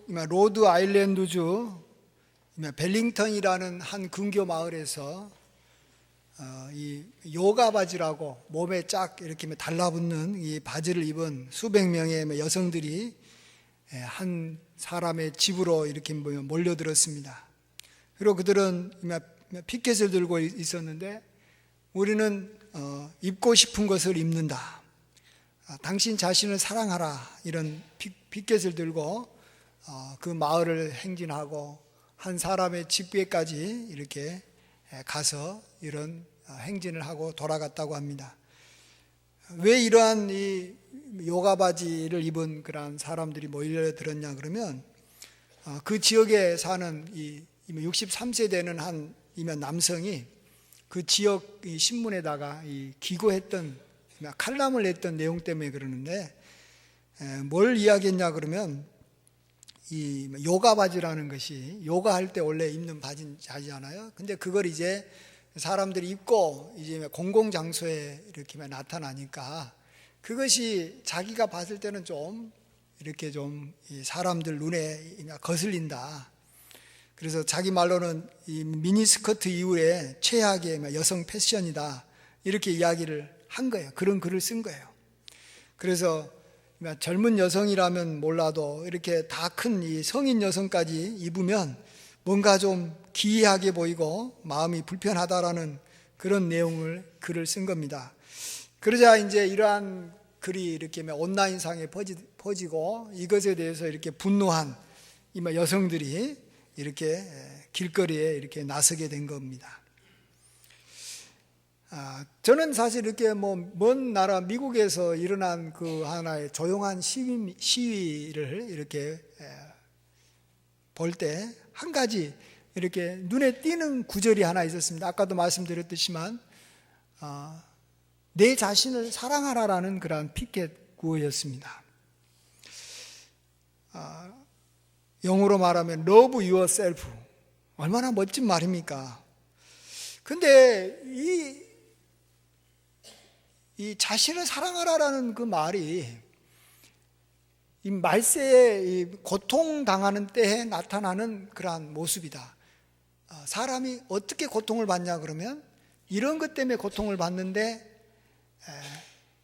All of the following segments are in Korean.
로드 아일랜드주 벨링턴이라는 한 근교 마을에서 이 요가 바지라고 몸에 쫙 이렇게 달라붙는 이 바지를 입은 수백 명의 여성들이 한 사람의 집으로 이렇게 몰려들었습니다. 그리고 그들은 피켓을 들고 있었는데, 우리는 입고 싶은 것을 입는다, 당신 자신을 사랑하라, 이런 피켓을 들고 그 마을을 행진하고 한 사람의 집에까지 이렇게 가서 이런 행진을 하고 돌아갔다고 합니다. 왜 이러한 이 요가 바지를 입은 그러한 사람들이 모여들었냐 그러면, 그 지역에 사는 이 63세 되는 한 남성이 그 지역 신문에다가 기고했던 칼럼을 냈던 내용 때문에 그러는데, 뭘 이야기했냐 그러면, 이 요가 바지라는 것이 요가할 때 원래 입는 바지잖아요. 근데 그걸 이제 사람들이 입고 이제 공공장소에 이렇게 나타나니까 그것이 자기가 봤을 때는 좀 이렇게 좀 사람들 눈에 거슬린다. 그래서 자기 말로는 이 미니스커트 이후에 최악의 여성 패션이다, 이렇게 이야기를 한 거예요. 그런 글을 쓴 거예요. 그래서 젊은 여성이라면 몰라도 이렇게 다 큰 이 성인 여성까지 입으면 뭔가 좀 기이하게 보이고 마음이 불편하다라는 그런 내용을 글을 쓴 겁니다. 그러자 이제 이러한 글이 이렇게 온라인상에 퍼지고 이것에 대해서 이렇게 분노한 여성들이 이렇게 길거리에 이렇게 나서게 된 겁니다. 저는 사실 이렇게 먼 나라 미국에서 일어난 그 하나의 조용한 시위를 이렇게 볼 때 한 가지 이렇게 눈에 띄는 구절이 하나 있었습니다. 아까도 말씀드렸듯이만 내 자신을 사랑하라라는 그러한 피켓 구호였습니다. 영어로 말하면 Love yourself, 얼마나 멋진 말입니까? 근데 이 자신을 사랑하라라는 그 말이 이 말세에 이 고통당하는 때에 나타나는 그러한 모습이다. 사람이 어떻게 고통을 받냐 그러면 이런 것 때문에 고통을 받는데,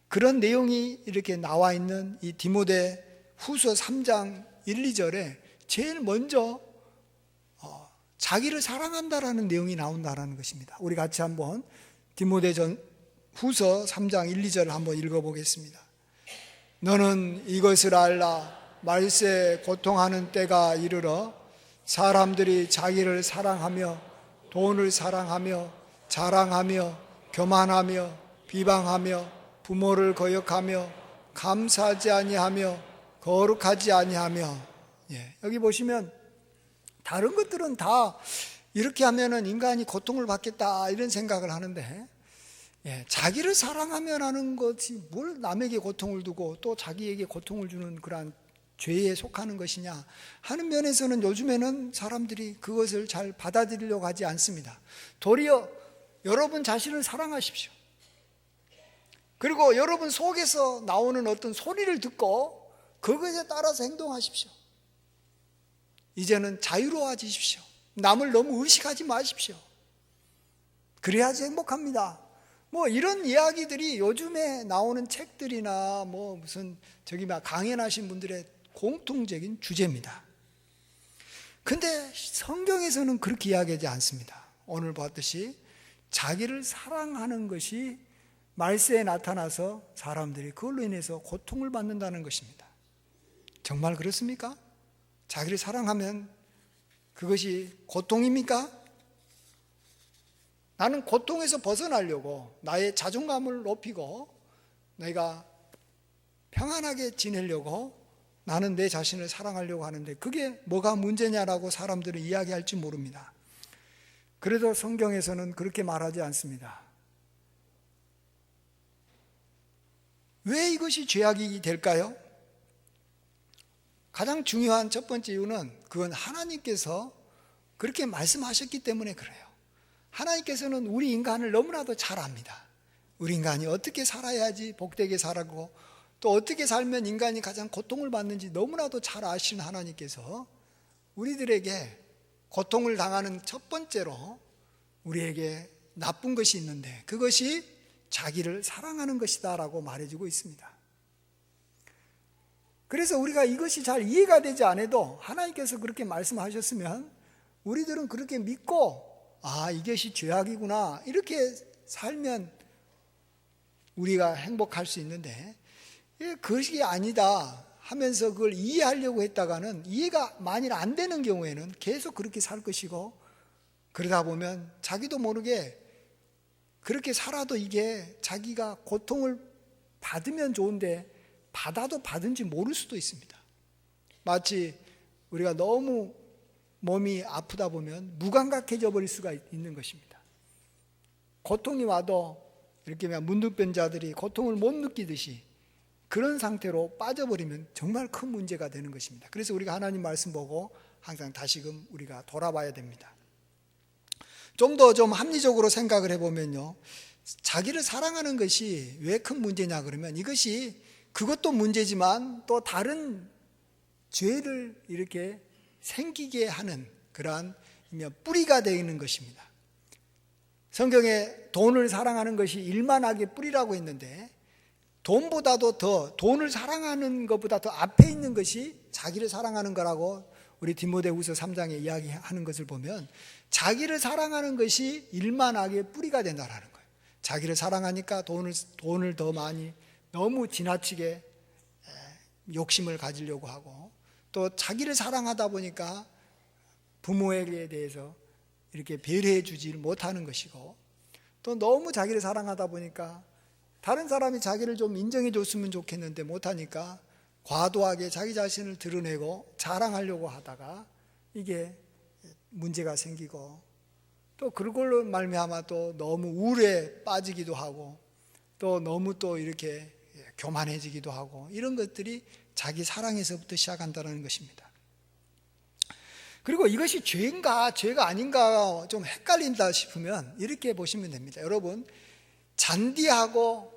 그런 내용이 이렇게 나와 있는 이 디모데 후서 3장 1, 2절에 제일 먼저 자기를 사랑한다라는 내용이 나온다라는 것입니다. 우리 같이 한번 디모데 후서 3장 1, 2절을 한번 읽어보겠습니다. 너는 이것을 알라. 말세 고통하는 때가 이르러 사람들이 자기를 사랑하며 돈을 사랑하며 자랑하며 교만하며 비방하며 부모를 거역하며 감사하지 아니하며 거룩하지 아니하며. 여기 보시면 다른 것들은 다 이렇게 하면은 인간이 고통을 받겠다 이런 생각을 하는데, 자기를 사랑하면 하는 것이 뭘 남에게 고통을 두고 또 자기에게 고통을 주는 그러한 죄에 속하는 것이냐 하는 면에서는 요즘에는 사람들이 그것을 잘 받아들이려고 하지 않습니다. 도리어 여러분 자신을 사랑하십시오. 그리고 여러분 속에서 나오는 어떤 소리를 듣고 그것에 따라서 행동하십시오. 이제는 자유로워지십시오. 남을 너무 의식하지 마십시오. 그래야지 행복합니다. 이런 이야기들이 요즘에 나오는 책들이나 무슨 강연하신 분들의 공통적인 주제입니다. 근데 성경에서는 그렇게 이야기하지 않습니다. 오늘 봤듯이 자기를 사랑하는 것이 말세에 나타나서 사람들이 그걸로 인해서 고통을 받는다는 것입니다. 정말 그렇습니까? 자기를 사랑하면 그것이 고통입니까? 나는 고통에서 벗어나려고 나의 자존감을 높이고 내가 평안하게 지내려고 나는 내 자신을 사랑하려고 하는데 그게 뭐가 문제냐라고 사람들은 이야기할지 모릅니다. 그래도 성경에서는 그렇게 말하지 않습니다. 왜 이것이 죄악이 될까요? 가장 중요한 첫 번째 이유는 그건 하나님께서 그렇게 말씀하셨기 때문에 그래요. 하나님께서는 우리 인간을 너무나도 잘 압니다. 우리 인간이 어떻게 살아야지 복되게 살고 또 어떻게 살면 인간이 가장 고통을 받는지 너무나도 잘 아시는 하나님께서 우리들에게 고통을 당하는 첫 번째로 우리에게 나쁜 것이 있는데 그것이 자기를 사랑하는 것이다 라고 말해주고 있습니다. 그래서 우리가 이것이 잘 이해가 되지 않아도 하나님께서 그렇게 말씀하셨으면 우리들은 그렇게 믿고 이것이 죄악이구나 이렇게 살면 우리가 행복할 수 있는데 그것이 아니다 하면서 그걸 이해하려고 했다가는 이해가 만일 안 되는 경우에는 계속 그렇게 살 것이고 그러다 보면 자기도 모르게 그렇게 살아도 이게 자기가 고통을 받으면 좋은데 받아도 받은지 모를 수도 있습니다. 마치 우리가 너무 몸이 아프다 보면 무감각해져 버릴 수가 있는 것입니다. 고통이 와도 이렇게 문득변 자들이 고통을 못 느끼듯이 그런 상태로 빠져버리면 정말 큰 문제가 되는 것입니다. 그래서 우리가 하나님 말씀 보고 항상 다시금 우리가 돌아봐야 됩니다. 좀 더 좀 합리적으로 생각을 해보면요, 자기를 사랑하는 것이 왜 큰 문제냐 그러면 이것이 그것도 문제지만 또 다른 죄를 이렇게 생기게 하는 그러한 뿌리가 되어 있는 것입니다. 성경에 돈을 사랑하는 것이 일만하게 뿌리라고 했는데 돈보다도 더 돈을 사랑하는 것보다 더 앞에 있는 것이 자기를 사랑하는 거라고 우리 디모데후서 3장에 이야기하는 것을 보면 자기를 사랑하는 것이 일만하게 뿌리가 된다라는 거예요. 자기를 사랑하니까 돈을 더 많이 너무 지나치게 욕심을 가지려고 하고 또 자기를 사랑하다 보니까 부모에게 대해서 이렇게 배려해 주지 못하는 것이고 또 너무 자기를 사랑하다 보니까 다른 사람이 자기를 좀 인정해 줬으면 좋겠는데 못하니까 과도하게 자기 자신을 드러내고 자랑하려고 하다가 이게 문제가 생기고 또 그걸로 말미암아 또 너무 우울에 빠지기도 하고 또 너무 또 이렇게 교만해지기도 하고 이런 것들이 자기 사랑에서부터 시작한다는 것입니다. 그리고 이것이 죄인가 죄가 아닌가 좀 헷갈린다 싶으면 이렇게 보시면 됩니다. 여러분, 잔디하고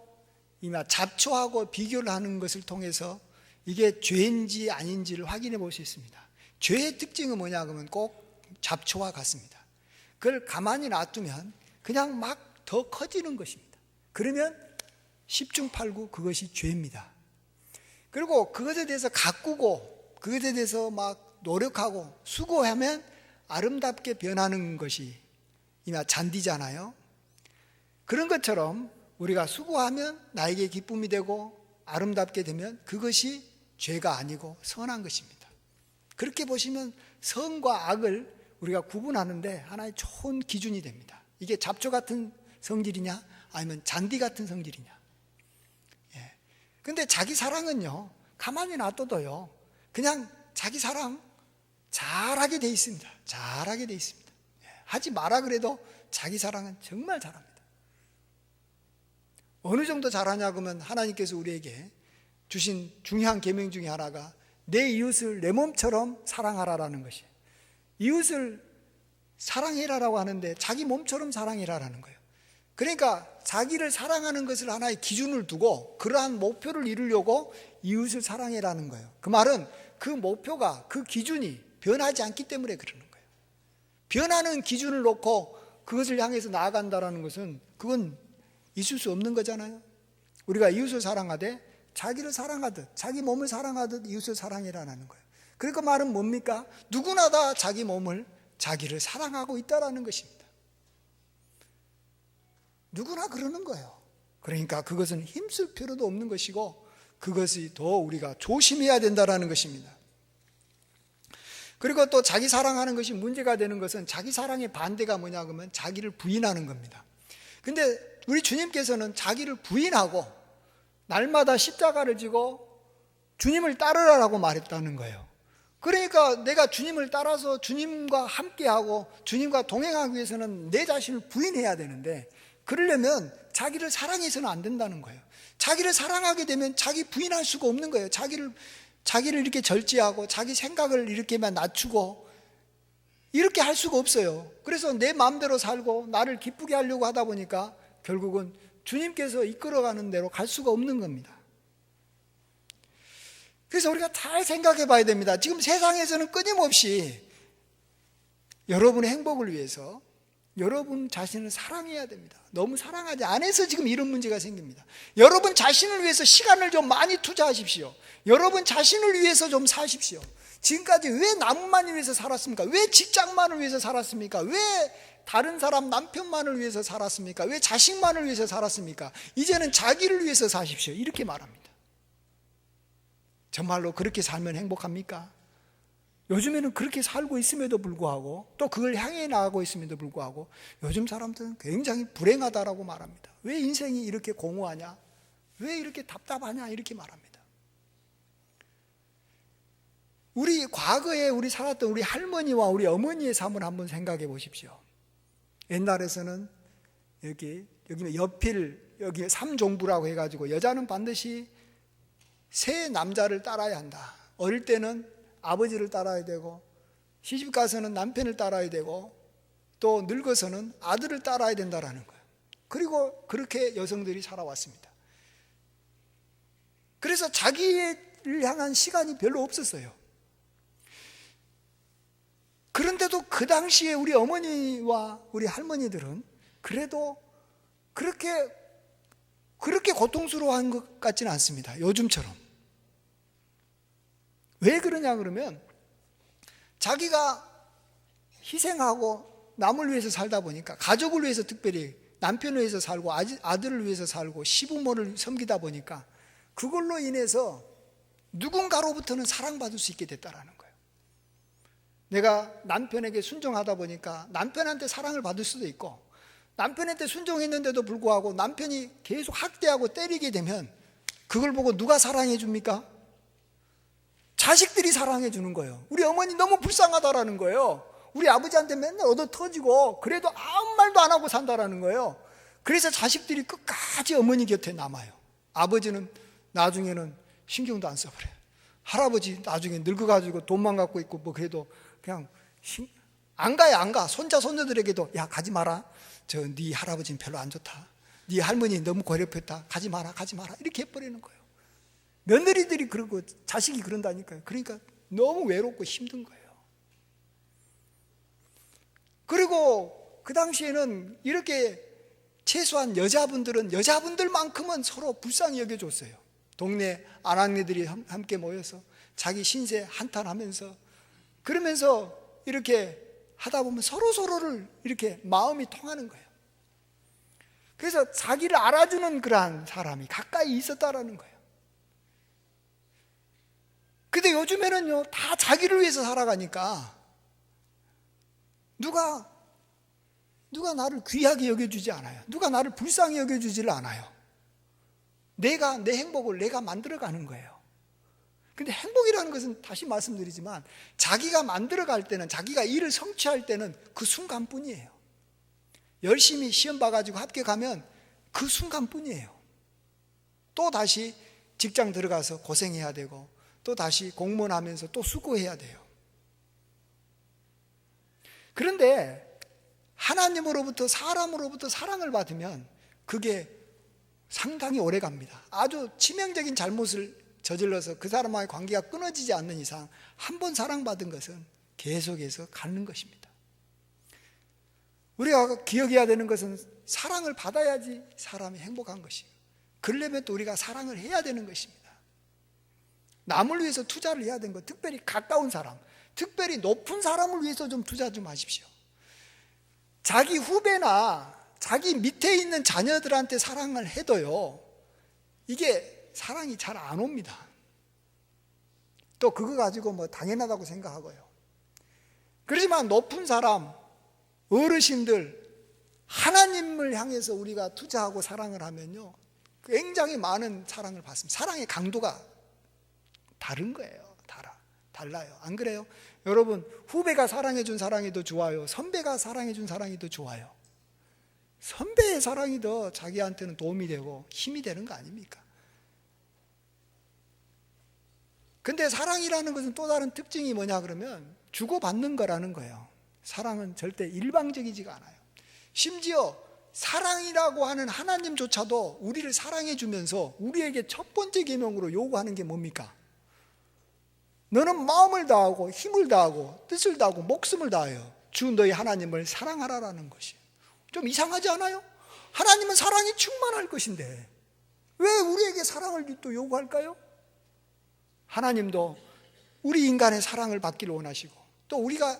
잡초하고 비교를 하는 것을 통해서 이게 죄인지 아닌지를 확인해 볼 수 있습니다. 죄의 특징은 뭐냐 그러면 꼭 잡초와 같습니다. 그걸 가만히 놔두면 그냥 막 더 커지는 것입니다. 그러면 10중 8구 그것이 죄입니다. 그리고 그것에 대해서 가꾸고 그것에 대해서 막 노력하고 수고하면 아름답게 변하는 것이 잔디잖아요. 그런 것처럼 우리가 수고하면 나에게 기쁨이 되고 아름답게 되면 그것이 죄가 아니고 선한 것입니다. 그렇게 보시면 선과 악을 우리가 구분하는데 하나의 좋은 기준이 됩니다. 이게 잡초 같은 성질이냐 아니면 잔디 같은 성질이냐. 근데 자기 사랑은요 가만히 놔둬도요 그냥 자기 사랑 잘하게 돼 있습니다. 잘하게 돼 있습니다. 하지 마라 그래도 자기 사랑은 정말 잘합니다. 어느 정도 잘하냐 그러면 하나님께서 우리에게 주신 중요한 계명 중에 하나가 내 이웃을 내 몸처럼 사랑하라라는 것이에요. 이웃을 사랑해라라고 하는데 자기 몸처럼 사랑해라라는 거예요. 그러니까 자기를 사랑하는 것을 하나의 기준을 두고 그러한 목표를 이루려고 이웃을 사랑해라는 거예요. 그 말은 그 목표가 그 기준이 변하지 않기 때문에 그러는 거예요. 변하는 기준을 놓고 그것을 향해서 나아간다는 것은 그건 있을 수 없는 거잖아요. 우리가 이웃을 사랑하되 자기를 사랑하듯 자기 몸을 사랑하듯 이웃을 사랑해라는 거예요. 그러니까 말은 뭡니까? 누구나 다 자기 몸을 자기를 사랑하고 있다라는 것입니다. 누구나 그러는 거예요. 그러니까 그것은 힘쓸 필요도 없는 것이고 그것이 더 우리가 조심해야 된다라는 것입니다. 그리고 또 자기 사랑하는 것이 문제가 되는 것은 자기 사랑의 반대가 뭐냐 그러면 자기를 부인하는 겁니다. 근데 우리 주님께서는 자기를 부인하고 날마다 십자가를 지고 주님을 따르라라고 말했다는 거예요. 그러니까 내가 주님을 따라서 주님과 함께하고 주님과 동행하기 위해서는 내 자신을 부인해야 되는데 그러려면 자기를 사랑해서는 안 된다는 거예요. 자기를 사랑하게 되면 자기 부인할 수가 없는 거예요. 자기를 이렇게 절제하고 자기 생각을 이렇게만 낮추고 이렇게 할 수가 없어요. 그래서 내 마음대로 살고 나를 기쁘게 하려고 하다 보니까 결국은 주님께서 이끌어가는 대로 갈 수가 없는 겁니다. 그래서 우리가 잘 생각해 봐야 됩니다. 지금 세상에서는 끊임없이 여러분의 행복을 위해서 여러분 자신을 사랑해야 됩니다. 너무 사랑하지 않아서 지금 이런 문제가 생깁니다. 여러분 자신을 위해서 시간을 좀 많이 투자하십시오. 여러분 자신을 위해서 좀 사십시오. 지금까지 왜 남만을 위해서 살았습니까? 왜 직장만을 위해서 살았습니까? 왜 다른 사람 남편만을 위해서 살았습니까? 왜 자식만을 위해서 살았습니까? 이제는 자기를 위해서 사십시오. 이렇게 말합니다. 정말로 그렇게 살면 행복합니까? 요즘에는 그렇게 살고 있음에도 불구하고 또 그걸 향해 나가고 있음에도 불구하고 요즘 사람들은 굉장히 불행하다라고 말합니다. 왜 인생이 이렇게 공허하냐? 왜 이렇게 답답하냐? 이렇게 말합니다. 우리 과거에 우리 살았던 우리 할머니와 우리 어머니의 삶을 한번 생각해 보십시오. 옛날에서는 여기 여필 여기 삼종부라고 해가지고 여자는 반드시 세 남자를 따라야 한다. 어릴 때는 아버지를 따라야 되고 시집 가서는 남편을 따라야 되고 또 늙어서는 아들을 따라야 된다라는 거예요. 그리고 그렇게 여성들이 살아왔습니다. 그래서 자기를 향한 시간이 별로 없었어요. 그런데도 그 당시에 우리 어머니와 우리 할머니들은 그래도 그렇게 고통스러워한 것 같지는 않습니다. 요즘처럼. 왜 그러냐 그러면 자기가 희생하고 남을 위해서 살다 보니까 가족을 위해서 특별히 남편을 위해서 살고 아들을 위해서 살고 시부모를 섬기다 보니까 그걸로 인해서 누군가로부터는 사랑받을 수 있게 됐다라는 거예요. 내가 남편에게 순종하다 보니까 남편한테 사랑을 받을 수도 있고 남편한테 순종했는데도 불구하고 남편이 계속 학대하고 때리게 되면 그걸 보고 누가 사랑해 줍니까? 자식들이 사랑해 주는 거예요. 우리 어머니 너무 불쌍하다라는 거예요. 우리 아버지한테 맨날 얻어 터지고 그래도 아무 말도 안 하고 산다라는 거예요. 그래서 자식들이 끝까지 어머니 곁에 남아요. 아버지는 나중에는 신경도 안 써버려요. 할아버지 나중에 늙어가지고 돈만 갖고 있고 뭐 그래도 그냥 안 가요. 안 가. 손자 손녀들에게도 야 가지 마라. 네 할아버지는 별로 안 좋다. 네 할머니 너무 괴롭혔다. 가지 마라 이렇게 해버리는 거예요. 며느리들이 그러고 자식이 그런다니까요. 그러니까 너무 외롭고 힘든 거예요. 그리고 그 당시에는 이렇게 최소한 여자분들만큼은 서로 불쌍히 여겨줬어요. 동네 아낙네들이 함께 모여서 자기 신세 한탄하면서 그러면서 이렇게 하다 보면 서로를 이렇게 마음이 통하는 거예요. 그래서 자기를 알아주는 그러한 사람이 가까이 있었다라는 거예요. 근데 요즘에는요, 다 자기를 위해서 살아가니까 누가 나를 귀하게 여겨주지 않아요. 누가 나를 불쌍히 여겨주지를 않아요. 내 행복을 내가 만들어가는 거예요. 근데 행복이라는 것은 다시 말씀드리지만 자기가 만들어갈 때는 자기가 일을 성취할 때는 그 순간뿐이에요. 열심히 시험 봐가지고 합격하면 그 순간뿐이에요. 또 다시 직장 들어가서 고생해야 되고 또 다시 공무원 하면서 또 수고해야 돼요. 그런데 하나님으로부터 사람으로부터 사랑을 받으면 그게 상당히 오래 갑니다. 아주 치명적인 잘못을 저질러서 그 사람과의 관계가 끊어지지 않는 이상 한 번 사랑받은 것은 계속해서 가는 것입니다. 우리가 기억해야 되는 것은 사랑을 받아야지 사람이 행복한 것이에요. 그러려면 또 우리가 사랑을 해야 되는 것입니다. 남을 위해서 투자를 해야 되는 것, 특별히 가까운 사람, 특별히 높은 사람을 위해서 좀 투자 좀 하십시오. 자기 후배나 자기 밑에 있는 자녀들한테 사랑을 해도요, 이게 사랑이 잘 안 옵니다. 또 그거 가지고 뭐 당연하다고 생각하고요. 그렇지만 높은 사람, 어르신들, 하나님을 향해서 우리가 투자하고 사랑을 하면요, 굉장히 많은 사랑을 받습니다. 사랑의 강도가 다른 거예요. 달라요. 안 그래요? 여러분, 후배가 사랑해 준 사랑이 더 좋아요? 선배가 사랑해 준 사랑이 더 좋아요? 선배의 사랑이 더 자기한테는 도움이 되고 힘이 되는 거 아닙니까? 근데 사랑이라는 것은 또 다른 특징이 뭐냐 그러면 주고받는 거라는 거예요. 사랑은 절대 일방적이지가 않아요. 심지어 사랑이라고 하는 하나님조차도 우리를 사랑해 주면서 우리에게 첫 번째 계명으로 요구하는 게 뭡니까? 너는 마음을 다하고 힘을 다하고 뜻을 다하고 목숨을 다하여 주 너희 하나님을 사랑하라라는 것이에요. 좀 이상하지 않아요? 하나님은 사랑이 충만할 것인데 왜 우리에게 사랑을 또 요구할까요? 하나님도 우리 인간의 사랑을 받기를 원하시고 또 우리가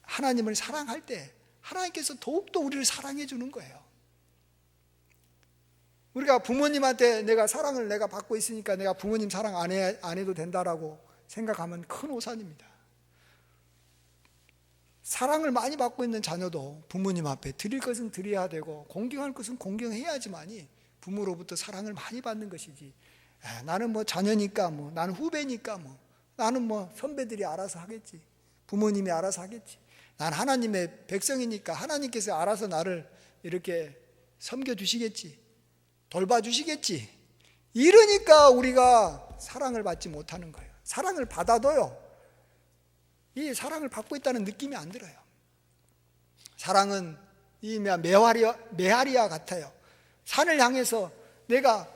하나님을 사랑할 때 하나님께서 더욱더 우리를 사랑해 주는 거예요. 우리가 부모님한테 내가 사랑을 내가 받고 있으니까 내가 부모님 사랑 안 해도 된다라고 생각하면 큰 오산입니다. 사랑을 많이 받고 있는 자녀도 부모님 앞에 드릴 것은 드려야 되고 공경할 것은 공경해야지만이 부모로부터 사랑을 많이 받는 것이지, 나는 뭐 자녀니까 뭐 나는 후배니까 뭐 나는 뭐 선배들이 알아서 하겠지, 부모님이 알아서 하겠지, 난 하나님의 백성이니까 하나님께서 알아서 나를 이렇게 섬겨주시겠지, 돌봐주시겠지, 이러니까 우리가 사랑을 받지 못하는 거예요. 사랑을 받아도요, 이 사랑을 받고 있다는 느낌이 안 들어요. 사랑은 이 메아리와 같아요. 산을 향해서 내가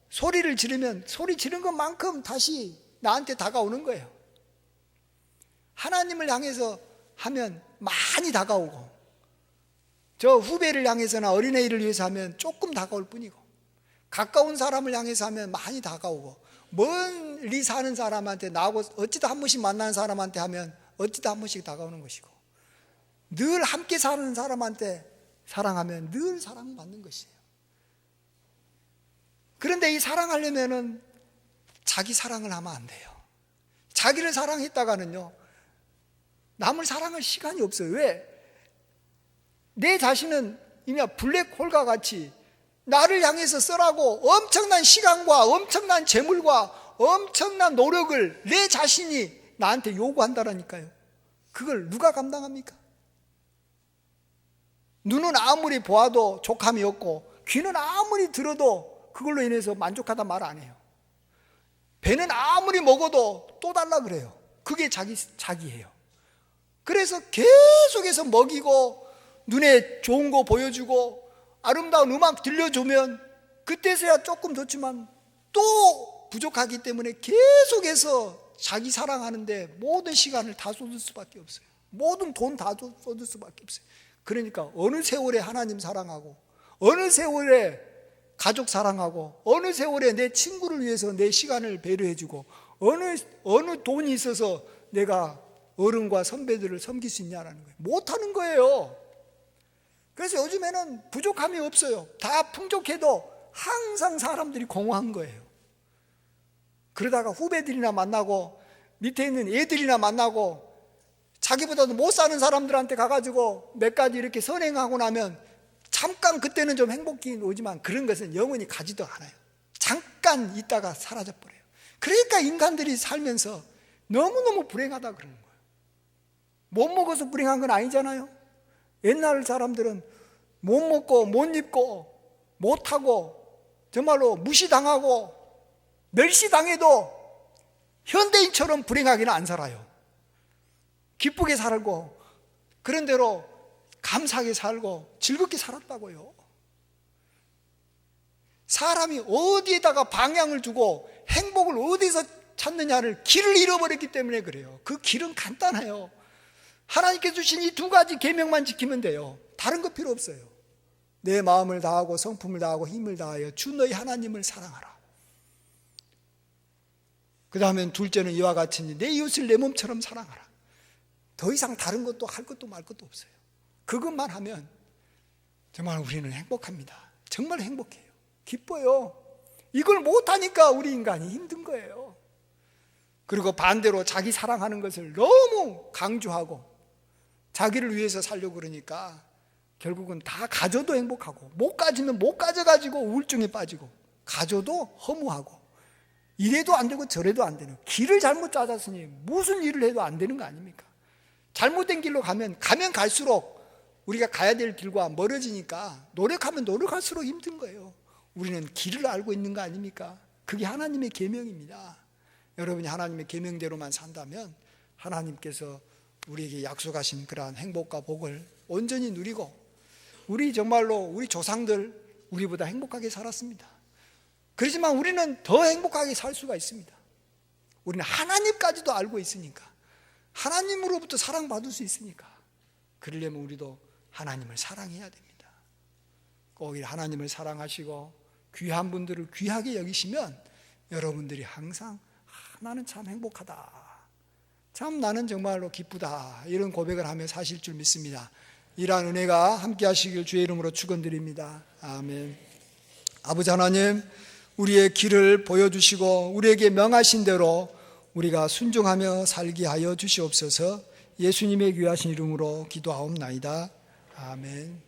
소리를 지르면 소리 지른 것만큼 다시 나한테 다가오는 거예요. 하나님을 향해서 하면 많이 다가오고, 저 후배를 향해서나 어린애를 위해서 하면 조금 다가올 뿐이고, 가까운 사람을 향해서 하면 많이 다가오고, 멀리 사는 사람한테 나하고 어찌다 한 번씩 만나는 사람한테 하면 어찌다 한 번씩 다가오는 것이고, 늘 함께 사는 사람한테 사랑하면 늘 사랑받는 것이에요. 그런데 이 사랑하려면은 자기 사랑을 하면 안 돼요. 자기를 사랑했다가는요, 남을 사랑할 시간이 없어요. 왜? 내 자신은 이미 블랙홀과 같이 나를 향해서 쓰라고 엄청난 시간과 엄청난 재물과 엄청난 노력을 내 자신이 나한테 요구한다라니까요. 그걸 누가 감당합니까? 눈은 아무리 보아도 족함이 없고 귀는 아무리 들어도 그걸로 인해서 만족하다 말 안 해요. 배는 아무리 먹어도 또 달라 그래요. 그게 자기예요. 그래서 계속해서 먹이고 눈에 좋은 거 보여주고 아름다운 음악 들려주면 그때서야 조금 좋지만 또 부족하기 때문에 계속해서 자기 사랑하는데 모든 시간을 다 쏟을 수밖에 없어요. 모든 돈 다 쏟을 수밖에 없어요. 그러니까 어느 세월에 하나님 사랑하고, 어느 세월에 가족 사랑하고, 어느 세월에 내 친구를 위해서 내 시간을 배려해주고, 어느 돈이 있어서 내가 어른과 선배들을 섬길 수 있냐라는 거예요. 못하는 거예요. 그래서 요즘에는 부족함이 없어요. 다 풍족해도 항상 사람들이 공허한 거예요. 그러다가 후배들이나 만나고 밑에 있는 애들이나 만나고 자기보다도 못 사는 사람들한테 가가지고 몇 가지 이렇게 선행하고 나면 잠깐 그때는 좀 행복이 오지만 그런 것은 영원히 가지도 않아요. 잠깐 있다가 사라져버려요. 그러니까 인간들이 살면서 너무너무 불행하다 그러는 거예요. 못 먹어서 불행한 건 아니잖아요. 옛날 사람들은 못 먹고 못 입고 못하고 정말로 무시당하고 멸시당해도 현대인처럼 불행하게는 안 살아요. 기쁘게 살고 그런 대로 감사하게 살고 즐겁게 살았다고요. 사람이 어디에다가 방향을 두고 행복을 어디서 찾느냐를 길을 잃어버렸기 때문에 그래요. 그 길은 간단해요. 하나님께서 주신 이 두 가지 계명만 지키면 돼요. 다른 거 필요 없어요. 내 마음을 다하고 성품을 다하고 힘을 다하여 주 너희 하나님을 사랑하라. 그 다음엔 둘째는 이와 같으니 내 이웃을 내 몸처럼 사랑하라. 더 이상 다른 것도 할 것도 말 것도 없어요. 그것만 하면 정말 우리는 행복합니다. 정말 행복해요. 기뻐요. 이걸 못하니까 우리 인간이 힘든 거예요. 그리고 반대로 자기 사랑하는 것을 너무 강조하고 자기를 위해서 살려고 그러니까 결국은 다 가져도 행복하고 못 가지면 못 가져가지고 우울증에 빠지고 가져도 허무하고 이래도 안 되고 저래도 안 되는, 길을 잘못 짜졌으니 무슨 일을 해도 안 되는 거 아닙니까? 잘못된 길로 가면 갈수록 우리가 가야 될 길과 멀어지니까 노력하면 노력할수록 힘든 거예요. 우리는 길을 알고 있는 거 아닙니까? 그게 하나님의 계명입니다. 여러분이 하나님의 계명대로만 산다면 하나님께서 우리에게 약속하신 그러한 행복과 복을 온전히 누리고 우리 정말로 우리 조상들 우리보다 행복하게 살았습니다. 그렇지만 우리는 더 행복하게 살 수가 있습니다. 우리는 하나님까지도 알고 있으니까, 하나님으로부터 사랑받을 수 있으니까, 그러려면 우리도 하나님을 사랑해야 됩니다. 꼭 하나님을 사랑하시고 귀한 분들을 귀하게 여기시면 여러분들이 항상 나는 참 행복하다, 참 나는 정말로 기쁘다, 이런 고백을 하며 사실 줄 믿습니다. 이러한 은혜가 함께 하시길 주의 이름으로 축원드립니다. 아멘. 아버지 하나님, 우리의 길을 보여주시고 우리에게 명하신 대로 우리가 순종하며 살게 하여 주시옵소서. 예수님의 귀하신 이름으로 기도하옵나이다. 아멘.